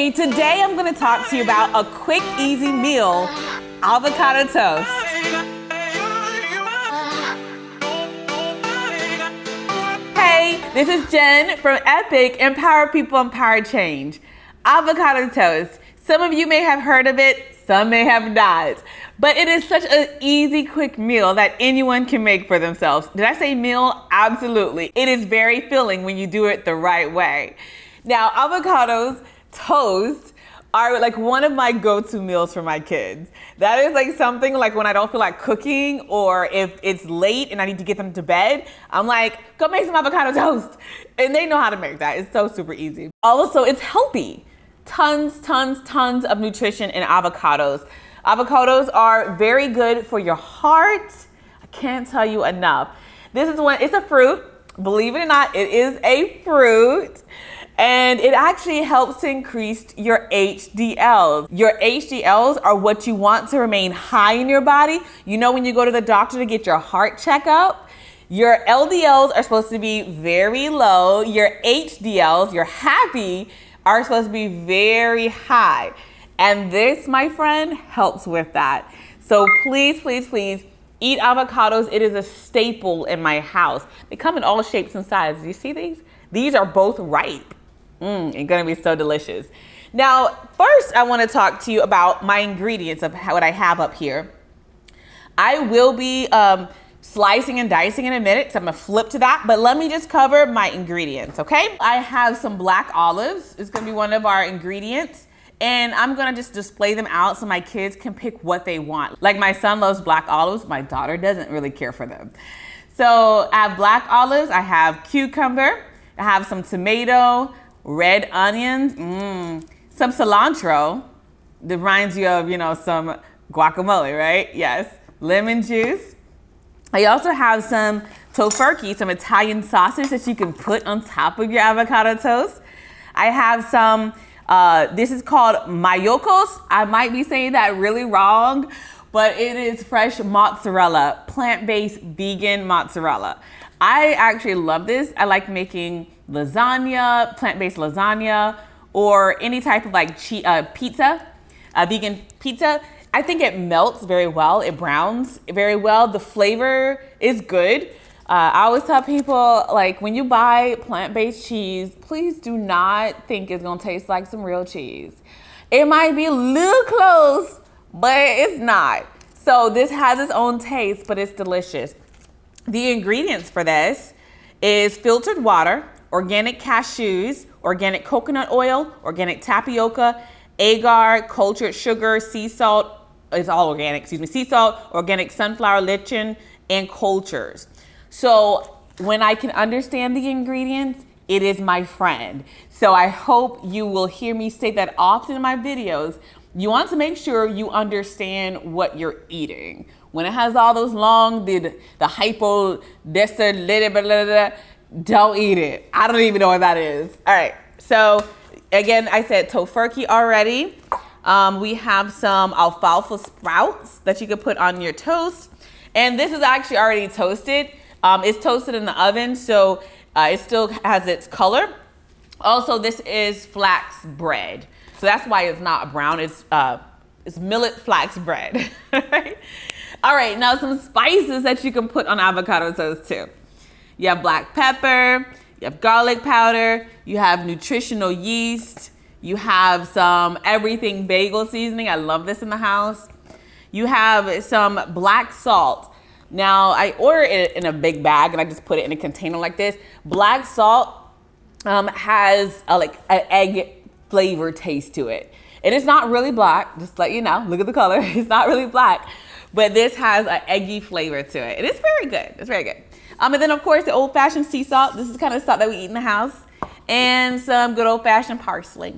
Hey, today I'm gonna talk to you about a quick, easy meal, avocado toast. Hey, this is Jen from Epic, Empower People, Empower Change. Avocado toast. Some of you may have heard of it, some may have not. But it is such an easy, quick meal that anyone can make for themselves. Did I say meal? Absolutely. It is very filling when you do it the right way. Now, avocados toast are like one of my go-to meals for my kids. That is like something like when I don't feel like cooking or if it's late and I need to get them to bed, I'm like, go make some avocado toast. And they know how to make that. It's so super easy. Also, it's healthy. Tons of nutrition in avocados. Avocados are very good for your heart. I can't tell you enough. This is one, it's a fruit. Believe it or not, it is a fruit. And it actually helps to increase your HDLs. Your HDLs are what you want to remain high in your body. You know, when you go to the doctor to get your heart checkup, your LDLs are supposed to be very low. Your HDLs, your happy, are supposed to be very high. And this, my friend, helps with that. So please eat avocados. It is a staple in my house. They come in all shapes and sizes. You see these? These are both ripe. It's gonna be so delicious. Now, first I wanna talk to you about my ingredients of what I have up here. I will be slicing and dicing in a minute, so I'm gonna flip to that, but let me just cover my ingredients, okay? I have some black olives. It's gonna be one of our ingredients, and I'm gonna just display them out so my kids can pick what they want. Like my son loves black olives, my daughter doesn't really care for them. So I have black olives, I have cucumber, I have some tomato, red onions, some cilantro. That reminds you of, you know, some guacamole, right? Yes, lemon juice. I also have some tofurkey, some Italian sausage that you can put on top of your avocado toast. I have some, this is called Miyokos. I might be saying that really wrong, but it is fresh mozzarella, plant-based vegan mozzarella. I actually love this. I like making lasagna, plant-based lasagna, or any type of like pizza, vegan pizza. I think it melts very well. It browns very well. The flavor is good. I always tell people, like, when you buy plant-based cheese, please do not think it's gonna taste like some real cheese. It might be a little close, but it's not. So this has its own taste, but it's delicious. The ingredients for this is filtered water, organic cashews, organic coconut oil, organic tapioca, agar, cultured sugar, sea salt, it's all organic, sea salt, organic sunflower lichen, and cultures. So when I can understand the ingredients, it is my friend. So I hope you will hear me say that often in my videos. You want to make sure you understand what you're eating. When it has all those long, the hypo, don't eat it. I don't even know what that is. All right, so again, I said tofurkey already. We have some alfalfa sprouts that you could put on your toast. And this is actually already toasted. It's toasted in the oven, so it still has its color. Also, this is flax bread. So that's why it's not brown, it's millet flax bread. All right, now some spices that you can put on avocado toast too. You have black pepper, you have garlic powder, you have nutritional yeast, you have some everything bagel seasoning. I love this in the house. You have some black salt. Now I order it in a big bag and I just put it in a container like this. Black salt has like an egg flavor taste to it. It is not really black, just to let you know. Look at the color, it's not really black. But this has an eggy flavor to it. And it's very good, it's very good. And then of course the old fashioned sea salt. This is the kind of salt that we eat in the house. And some good old fashioned parsley.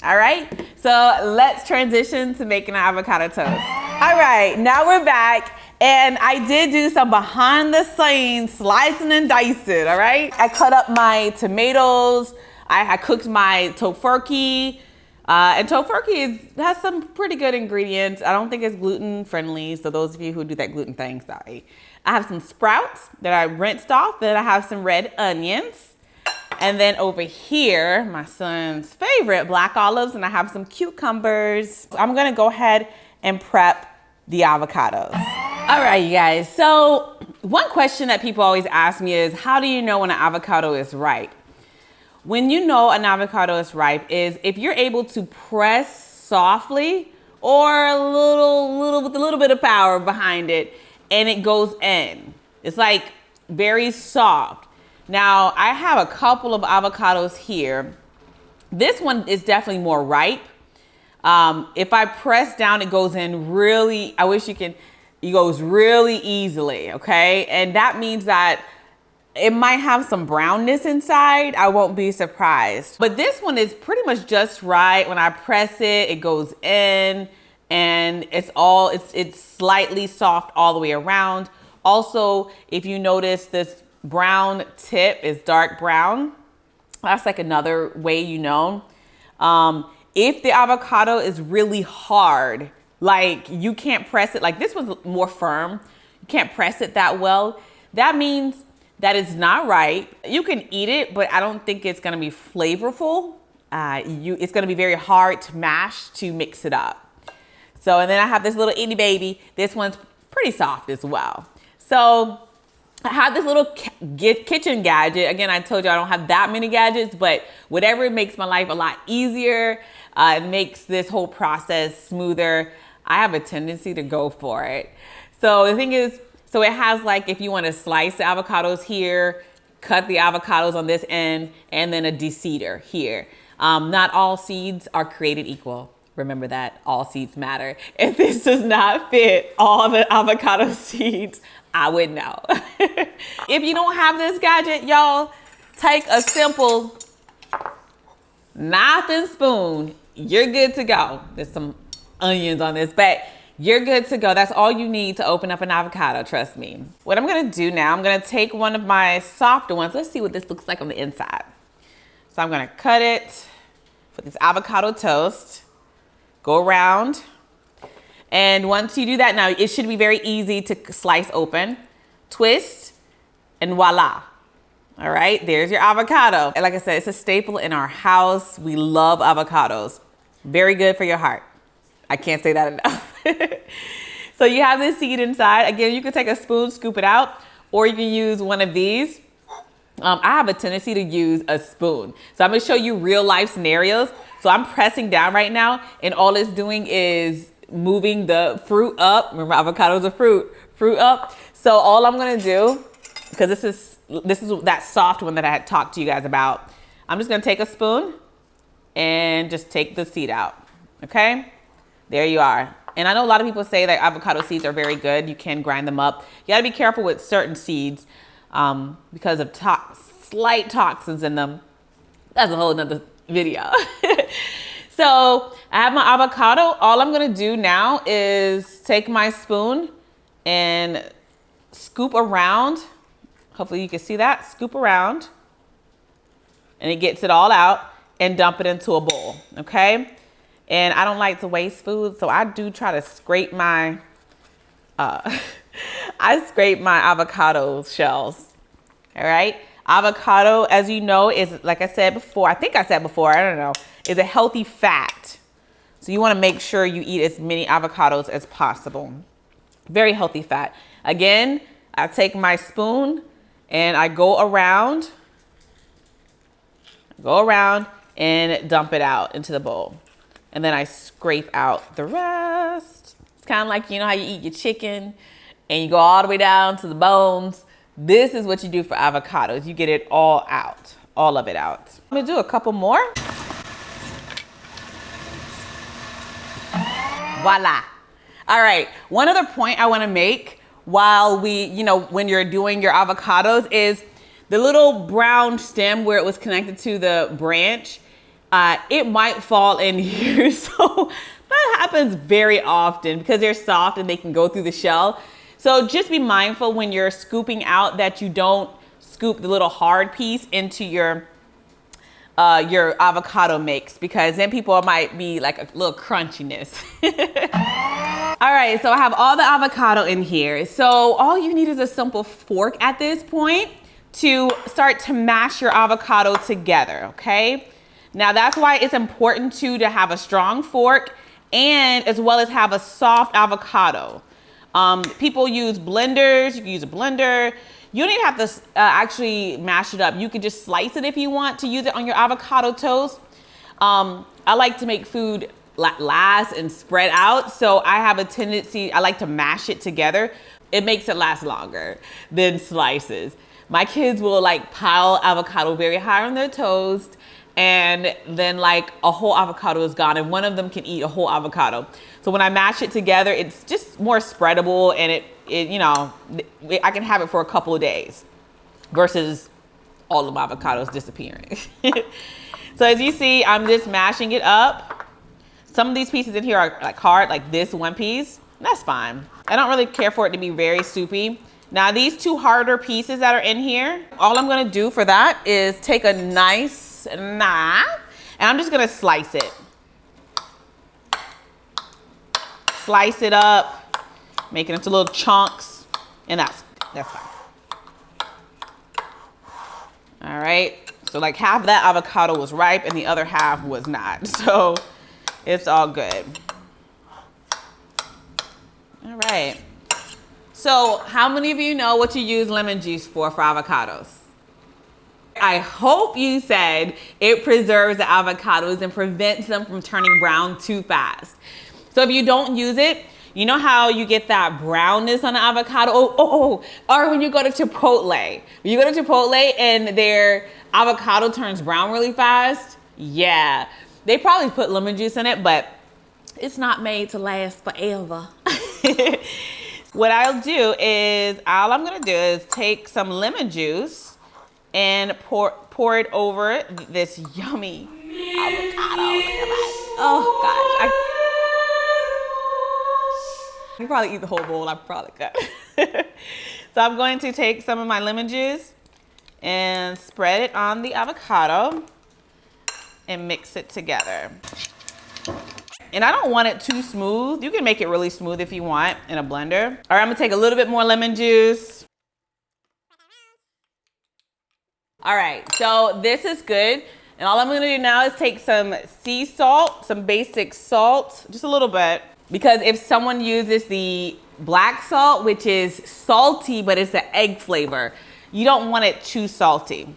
All right, so let's transition to making an avocado toast. All right, now we're back. And I did do some behind the scenes slicing and dicing, all right? I cut up my tomatoes. I cooked my tofurkey. And tofurkey has some pretty good ingredients. I don't think it's gluten friendly, so those of you who do that gluten thing, sorry. I have some sprouts that I rinsed off. Then I have some red onions. And then over here, my son's favorite, black olives, and I have some cucumbers. I'm gonna go ahead and prep the avocados. All right, you guys. So one question that people always ask me is, how do you know when an avocado is ripe? When you know an avocado is ripe is if you're able to press softly or with a little bit of power behind it, and it goes in. It's like very soft. Now, I have a couple of avocados here. This one is definitely more ripe. If I press down, it goes in really, it goes really easily, okay? And that means that it might have some brownness inside. I won't be surprised. But this one is pretty much just right. When I press it, it goes in, and it's slightly soft all the way around. Also, if you notice, this brown tip is dark brown. That's like another way you know. If the avocado is really hard, like you can't press it, like this was more firm, you can't press it that well, that means that it's not ripe. You can eat it, but I don't think it's gonna be flavorful. It's gonna be very hard to mash to mix it up. So, and then I have this little itty baby. This one's pretty soft as well. So I have this little kitchen gadget. Again, I told you I don't have that many gadgets, but whatever makes my life a lot easier, it makes this whole process smoother. I have a tendency to go for it. So the thing is, so it has like, if you want to slice the avocados here, cut the avocados on this end, and then a de-seeder here. Not all seeds are created equal. Remember that, all seeds matter. If this does not fit all the avocado seeds, I would know. If you don't have this gadget, y'all, take a simple knife and spoon. You're good to go. There's some onions on this, but you're good to go. That's all you need to open up an avocado, trust me. What I'm gonna do now, I'm gonna take one of my softer ones. Let's see what this looks like on the inside. So I'm gonna cut it with this avocado toast, go around. And once you do that, now it should be very easy to slice open, twist, and voila. All right, there's your avocado. And like I said, it's a staple in our house. We love avocados. Very good for your heart. I can't say that enough. So you have this seed inside. Again, you can take a spoon, scoop it out, or you can use one of these. I have a tendency to use a spoon. So I'm gonna show you real life scenarios. So I'm pressing down right now, and all it's doing is moving the fruit up. Remember, avocados are fruit up. So all I'm gonna do, because this is that soft one that I had talked to you guys about, I'm just gonna take a spoon and just take the seed out, okay? There you are. And I know a lot of people say that avocado seeds are very good. You can grind them up. You gotta be careful with certain seeds because of slight toxins in them. That's a whole nother video. So I have my avocado. All I'm gonna do now is take my spoon and scoop around. Hopefully you can see that, scoop around, and it gets it all out, and dump it into a bowl, okay? And I don't like to waste food, so I do try to scrape my, I scrape my avocado shells, all right? Avocado, as you know, is, like I said before, I think I said before, I don't know, is a healthy fat. So you wanna make sure you eat as many avocados as possible. Very healthy fat. Again, I take my spoon and I go around and dump it out into the bowl. And then I scrape out the rest. It's kind of like, you know how you eat your chicken and you go all the way down to the bones. This is what you do for avocados. You get it all out, all of it out. I'm gonna do a couple more. Voila. All right, one other point I wanna make while when you're doing your avocados is the little brown stem where it was connected to the branch, it might fall in here. So that happens very often because they're soft and they can go through the shell. So just be mindful when you're scooping out that you don't scoop the little hard piece into your avocado mix, because then people might be like a little crunchiness. All right, so I have all the avocado in here. So all you need is a simple fork at this point to start to mash your avocado together, okay? Now that's why it's important to have a strong fork and as well as have a soft avocado. People use blenders, you can use a blender. You don't even have to actually mash it up. You can just slice it if you want to use it on your avocado toast. I like to make food last and spread out. So I have a tendency, I like to mash it together. It makes it last longer than slices. My kids will like pile avocado very high on their toast and then like a whole avocado is gone and one of them can eat a whole avocado. So when I mash it together, it's just more spreadable and it you know, I can have it for a couple of days versus all of my avocados disappearing. So as you see, I'm just mashing it up. Some of these pieces in here are like hard, like this one piece. That's fine. I don't really care for it to be very soupy. Now these two harder pieces that are in here, all I'm gonna do for that is take a nice knife and I'm just gonna slice it. Slice it up, make it into little chunks, and that's fine. All right, so like half of that avocado was ripe and the other half was not. So it's all good. All right. So how many of you know what you use lemon juice for avocados? I hope you said it preserves the avocados and prevents them from turning brown too fast. So if you don't use it, you know how you get that brownness on the avocado? Or when you go to Chipotle. When you go to Chipotle and their avocado turns brown really fast, yeah. They probably put lemon juice in it, but it's not made to last forever. What I'll do is, all I'm gonna do is take some lemon juice and pour it over this yummy avocado. Oh gosh, I can probably eat the whole bowl, I probably could. So I'm going to take some of my lemon juice and spread it on the avocado and mix it together. And I don't want it too smooth. You can make it really smooth if you want in a blender. All right, I'm gonna take a little bit more lemon juice. All right, so this is good. And all I'm gonna do now is take some sea salt, some basic salt, just a little bit. Because if someone uses the black salt, which is salty, but it's an egg flavor, you don't want it too salty.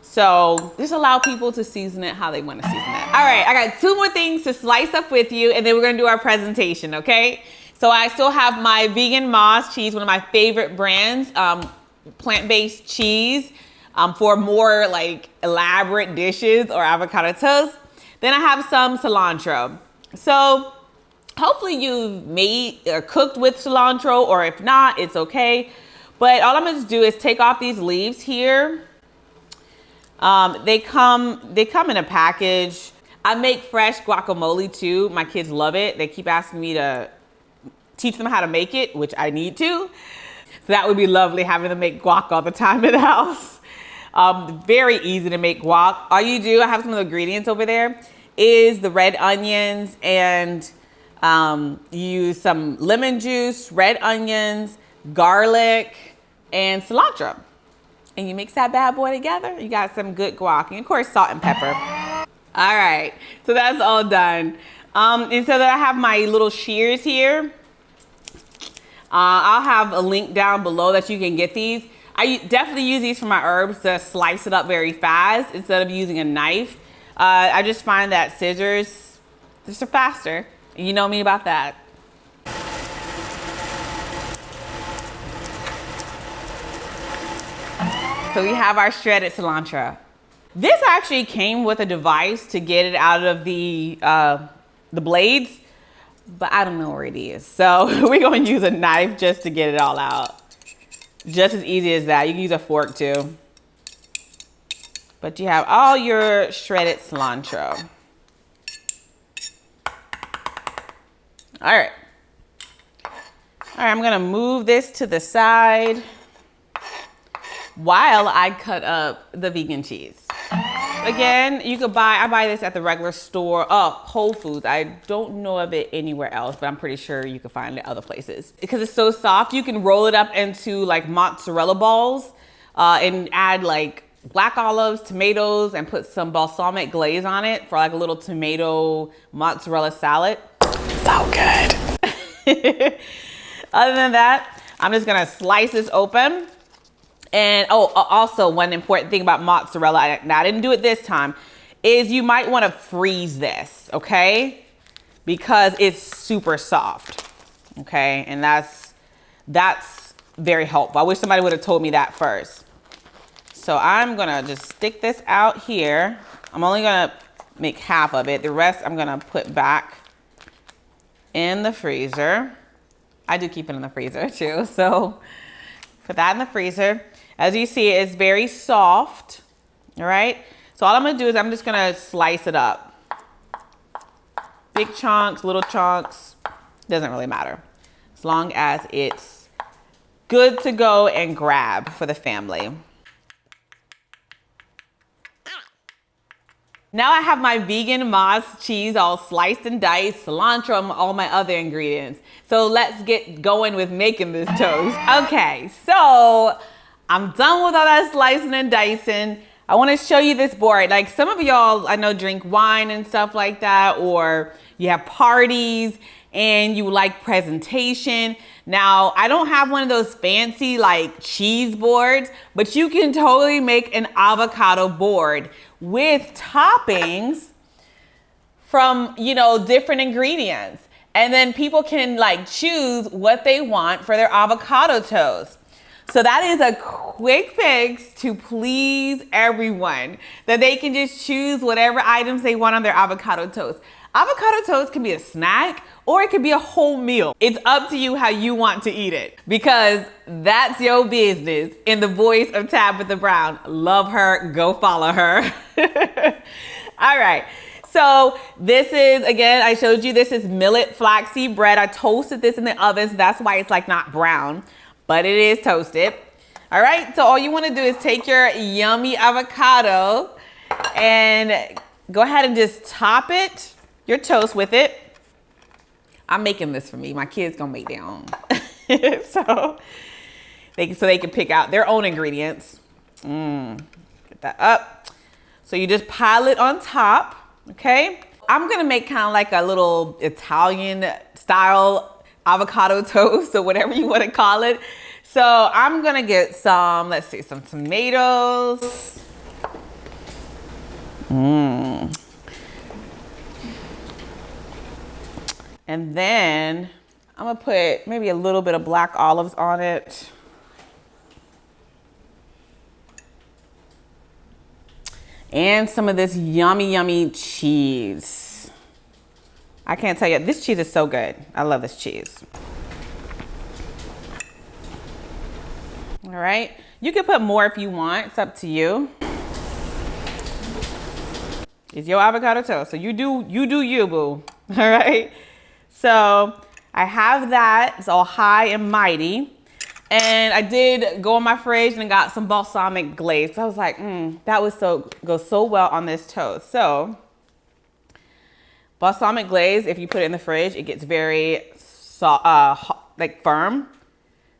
So just allow people to season it how they want to season it. All right, I got two more things to slice up with you and then we're gonna do our presentation, okay? So I still have my vegan Mozz cheese, one of my favorite brands, plant-based cheese for more like elaborate dishes or avocado toast. Then I have some cilantro. So hopefully you've made or cooked with cilantro, or if not, it's okay. But all I'm gonna do is take off these leaves here. They come in a package. I make fresh guacamole too. My kids love it. They keep asking me to teach them how to make it, which I need to. So that would be lovely, having them make guac all the time in the house. Very easy to make guac. All you do, I have some of the ingredients over there, is the red onions and you use some lemon juice, red onions, garlic, and cilantro. And you mix that bad boy together, you got some good guac. And of course, salt and pepper. All right, so that's all done. And so that I have my little shears here. I'll have a link down below that you can get these. I definitely use these for my herbs to slice it up very fast instead of using a knife. I just find that scissors just are faster. You know me about that. So we have our shredded cilantro. This actually came with a device to get it out of the blades, but I don't know where it is. So we're gonna use a knife just to get it all out. Just as easy as that. You can use a fork too. But you have all your shredded cilantro. All right. All right, I'm gonna move this to the side while I cut up the vegan cheese. Again, you could I buy this at the regular store, Whole Foods. I don't know of it anywhere else, but I'm pretty sure you can find it other places. Because it's so soft, you can roll it up into like mozzarella balls. and add like black olives, tomatoes, and put some balsamic glaze on it for like a little tomato mozzarella salad. So good. Other than that, I'm just gonna slice this open. And also one important thing about mozzarella, now I didn't do it this time, is you might wanna freeze this, okay? Because it's super soft, okay? And that's very helpful. I wish somebody would have told me that first. So I'm gonna just stick this out here. I'm only gonna make half of it. The rest I'm gonna put back in the freezer. I do keep it in the freezer too, so put that in the freezer. As you see, it's very soft, all right? So all I'm gonna do is I'm just gonna slice it up. Big chunks, little chunks, doesn't really matter. As long as it's good to go and grab for the family. Now I have my vegan Mozz cheese all sliced and diced, cilantro, and all my other ingredients. So let's get going with making this toast. Okay, so I'm done with all that slicing and dicing. I wanna show you this board. Like some of y'all I know drink wine and stuff like that, or you have parties and you like presentation. Now, I don't have one of those fancy like cheese boards, but you can totally make an avocado board with toppings from, you know, different ingredients. And then people can like choose what they want for their avocado toast. So that is a quick fix to please everyone, that they can just choose whatever items they want on their avocado toast. Avocado toast can be a snack or it could be a whole meal. It's up to you how you want to eat it, because that's your business. In the voice of Tabitha Brown, love her, go follow her. All right. So this is, again, I showed you, this is millet flaxseed bread. I toasted this in the oven, so that's why it's like not brown, but it is toasted. All right, so all you wanna do is take your yummy avocado and go ahead and just top it, your toast with it. I'm making this for me. My kids gonna make their own. so they can pick out their own ingredients. Get that up. So you just pile it on top, okay? I'm gonna make kind of like a little Italian style avocado toast or whatever you wanna call it. So I'm gonna get some, let's see, some tomatoes. And then I'm gonna put maybe a little bit of black olives on it. And some of this yummy, yummy cheese. I can't tell you, this cheese is so good. I love this cheese. All right, you can put more if you want, it's up to you. It's your avocado toast, so you do you, boo, all right? So I have that, it's all high and mighty. And I did go in my fridge and got some balsamic glaze. So I was like, that would go so well on this toast. So balsamic glaze, if you put it in the fridge, it gets very like firm.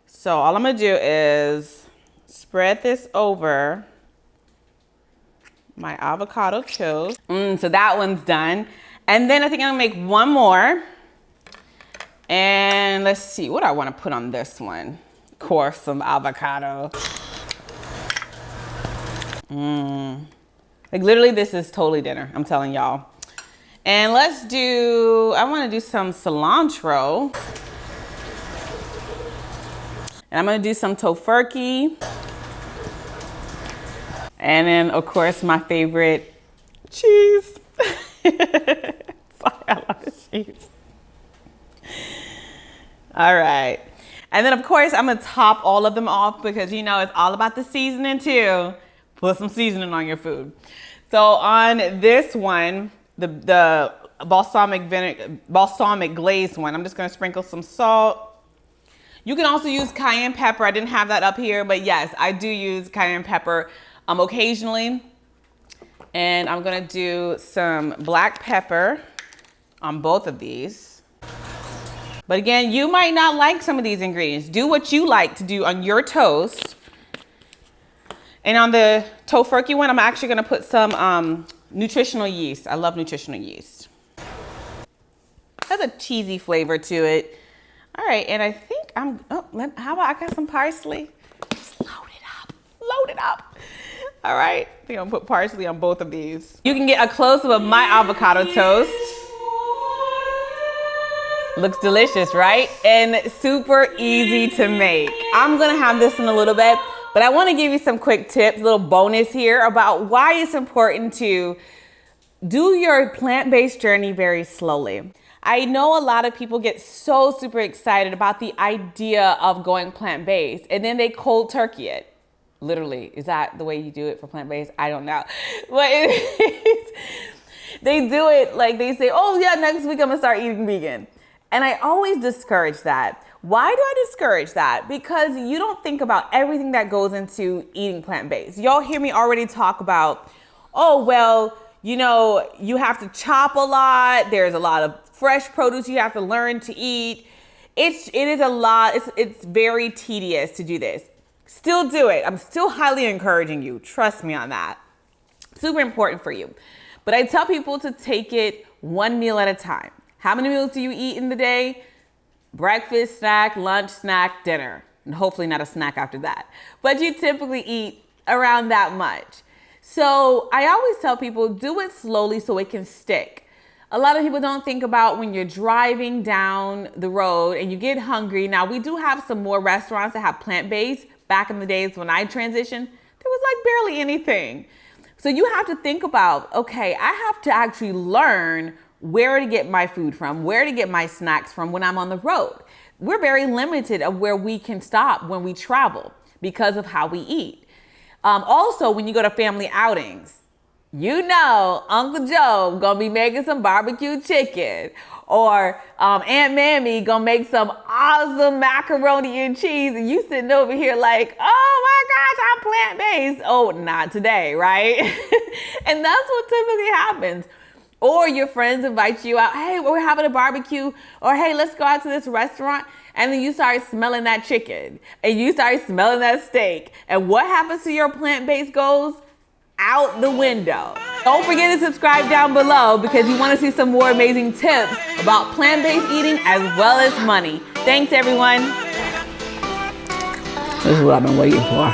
So all I'm gonna do is spread this over my avocado toast. So that one's done. And then I think I'm gonna make one more. And let's see, what do I wanna put on this one? Of course, some avocado. Like literally this is totally dinner, I'm telling y'all. And I wanna do some cilantro. And I'm gonna do some tofurkey. And then of course my favorite, cheese. Sorry, I love this cheese. All right. And then of course I'm gonna top all of them off because you know it's all about the seasoning too. Put some seasoning on your food. So on this one, the balsamic glazed one, I'm just gonna sprinkle some salt. You can also use cayenne pepper. I didn't have that up here, but yes, I do use cayenne pepper occasionally. And I'm gonna do some black pepper on both of these. But again, you might not like some of these ingredients. Do what you like to do on your toast. And on the Tofurkey one, I'm actually gonna put some nutritional yeast. I love nutritional yeast. Has a cheesy flavor to it. All right, and I think how about I got some parsley? Just load it up. All right, I think I'm gonna put parsley on both of these. You can get a close-up of my avocado toast. Looks delicious, right? And super easy to make. I'm gonna have this in a little bit, but I wanna give you some quick tips, a little bonus here about why it's important to do your plant-based journey very slowly. I know a lot of people get so super excited about the idea of going plant-based and then they cold turkey it. Literally, is that the way you do it for plant-based? I don't know. But it is. They do it like they say, oh yeah, next week I'm gonna start eating vegan. And I always discourage that. Why do I discourage that? Because you don't think about everything that goes into eating plant-based. Y'all hear me already talk about, oh, well, you know, you have to chop a lot. There's a lot of fresh produce you have to learn to eat. It is a lot. It's very tedious to do this. Still do it. I'm still highly encouraging you. Trust me on that. Super important for you. But I tell people to take it one meal at a time. How many meals do you eat in the day? Breakfast, snack, lunch, snack, dinner. And hopefully not a snack after that. But you typically eat around that much. So I always tell people, do it slowly so it can stick. A lot of people don't think about when you're driving down the road and you get hungry. Now, we do have some more restaurants that have plant-based. Back in the days when I transitioned, there was like barely anything. So you have to think about, okay, I have to actually learn where to get my food from, where to get my snacks from when I'm on the road. We're very limited of where we can stop when we travel because of how we eat. Also, when you go to family outings, you know Uncle Joe gonna be making some barbecue chicken, or Aunt Mammy gonna make some awesome macaroni and cheese, and you sitting over here like, oh my gosh, I'm plant-based. Oh, not today, right? And that's what typically happens. Or your friends invite you out, hey, we're having a barbecue, or hey, let's go out to this restaurant, and then you start smelling that chicken, and you start smelling that steak, and what happens to your plant-based goals? Out the window. Don't forget to subscribe down below because you want to see some more amazing tips about plant-based eating as well as money. Thanks, everyone. This is what I've been waiting for.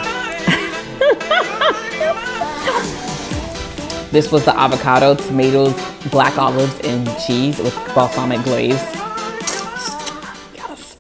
This was the avocado, tomatoes, black olives, and cheese with balsamic glaze.